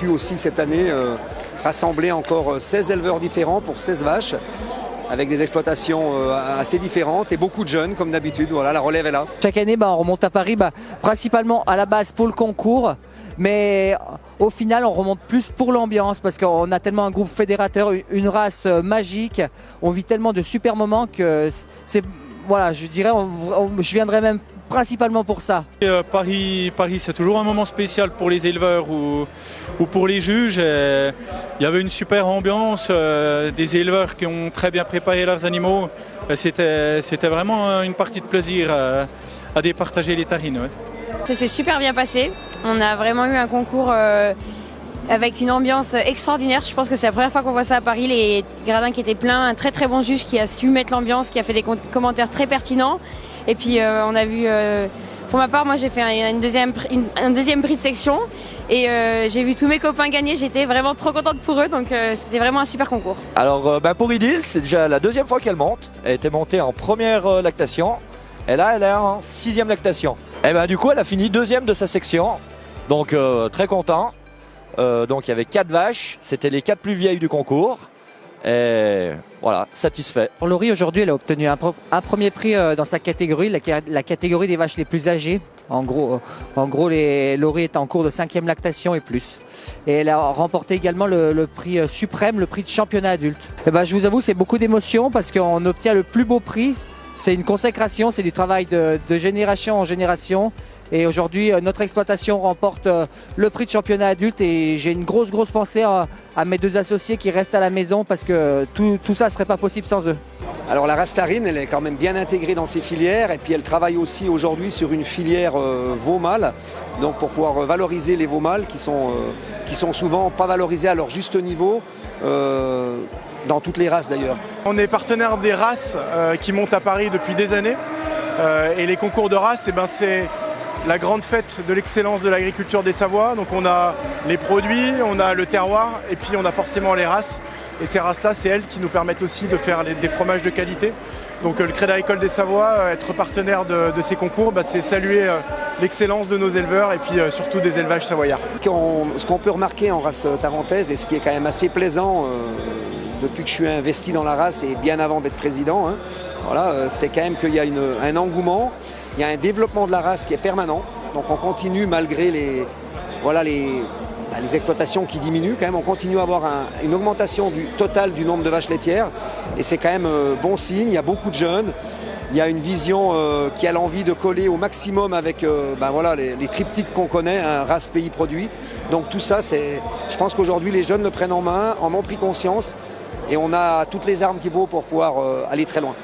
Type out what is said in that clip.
aussi cette année rassembler encore 16 éleveurs différents pour 16 vaches, avec des exploitations assez différentes et beaucoup de jeunes comme d'habitude. Voilà, la relève est là. Chaque année, on remonte à Paris, principalement à la base pour le concours, mais au final, on remonte plus pour l'ambiance parce qu'on a tellement un groupe fédérateur, une race magique, on vit tellement de super moments que c'est, voilà, je dirais, je viendrais même principalement pour ça. Paris c'est toujours un moment spécial pour les éleveurs ou pour les juges. Il y avait une super ambiance, des éleveurs qui ont très bien préparé leurs animaux. C'était vraiment une partie de plaisir à départager les tarines. Ouais. Ça s'est super bien passé. On a vraiment eu un concours avec une ambiance extraordinaire. Je pense que c'est la première fois qu'on voit ça à Paris. Les gradins qui étaient pleins, un très très bon juge qui a su mettre l'ambiance, qui a fait des commentaires très pertinents. Et puis on a vu, pour ma part, moi j'ai fait un deuxième prix de section et j'ai vu tous mes copains gagner, j'étais vraiment trop contente pour eux, donc c'était vraiment un super concours. Alors pour Idil, c'est déjà la deuxième fois qu'elle monte, elle était montée en première lactation et là elle est en 6e lactation. Et du coup elle a fini 2e de sa section, donc très content. Donc il y avait 4 vaches, c'était les 4 plus vieilles du concours. Et voilà, satisfait. Laurie, aujourd'hui, elle a obtenu un premier prix dans sa catégorie, la catégorie des vaches les plus âgées. En gros, Laurie est en cours de 5e lactation et plus. Et elle a remporté également le prix suprême, le prix de championnat adulte. Et je vous avoue, c'est beaucoup d'émotion parce qu'on obtient le plus beau prix. C'est une consécration, c'est du travail de génération en génération. Et aujourd'hui, notre exploitation remporte le prix de championnat adulte et j'ai une grosse pensée à mes 2 associés qui restent à la maison parce que tout ça ne serait pas possible sans eux. Alors la race tarine, elle est quand même bien intégrée dans ces filières et puis elle travaille aussi aujourd'hui sur une filière veau-mâle, donc pour pouvoir valoriser les veaux mâles qui sont souvent pas valorisés à leur juste niveau. Dans toutes les races d'ailleurs. On est partenaire des races qui montent à Paris depuis des années et les concours de races, c'est la grande fête de l'excellence de l'agriculture des Savoies. Donc on a les produits, on a le terroir et puis on a forcément les races. Et ces races-là, c'est elles qui nous permettent aussi de faire des fromages de qualité. Donc le Crédit Agricole des Savoies, être partenaire de ces concours, c'est saluer l'excellence de nos éleveurs et puis surtout des élevages savoyards. Ce qu'on peut remarquer en race tarentaise et ce qui est quand même assez plaisant depuis que je suis investi dans la race et bien avant d'être président, c'est quand même qu'il y a un engouement, il y a un développement de la race qui est permanent. Donc on continue malgré les exploitations qui diminuent, quand même on continue à avoir une augmentation du total du nombre de vaches laitières et c'est quand même bon signe. Il y a beaucoup de jeunes, il y a une vision qui a l'envie de coller au maximum avec les triptyques qu'on connaît, race, pays, produit. Donc tout ça, je pense qu'aujourd'hui les jeunes le prennent en main, en ont pris conscience et on a toutes les armes qu'il faut pour pouvoir aller très loin.